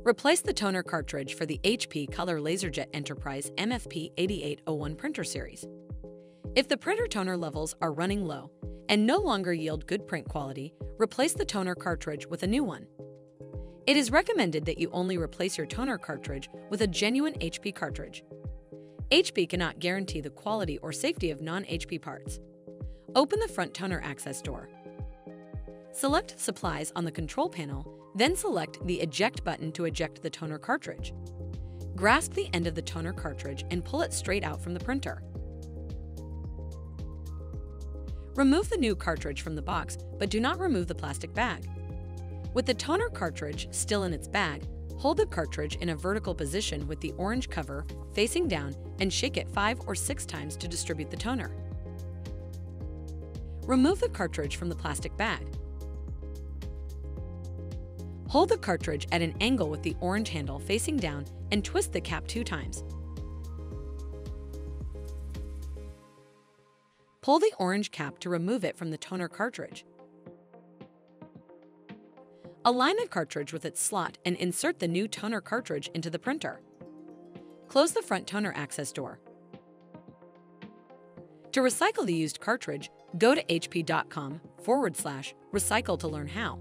Replace the toner cartridge for the HP Color LaserJet Enterprise MFP 8801 printer series. If the printer toner levels are running low and no longer yield good print quality, replace the toner cartridge with a new one. It is recommended that you only replace your toner cartridge with a genuine HP cartridge. HP cannot guarantee the quality or safety of non-HP parts. Open the front toner access door. Select Supplies on the control panel, then select the Eject button to eject the toner cartridge. Grasp the end of the toner cartridge and pull it straight out from the printer. Remove the new cartridge from the box, but do not remove the plastic bag. With the toner cartridge still in its bag, hold the cartridge in a vertical position with the orange cover facing down and shake it 5 or 6 times to distribute the toner. Remove the cartridge from the plastic bag. Hold the cartridge at an angle with the orange handle facing down and twist the cap 2 times. Pull the orange cap to remove it from the toner cartridge. Align the cartridge with its slot and insert the new toner cartridge into the printer. Close the front toner access door. To recycle the used cartridge, go to hp.com/recycle to learn how.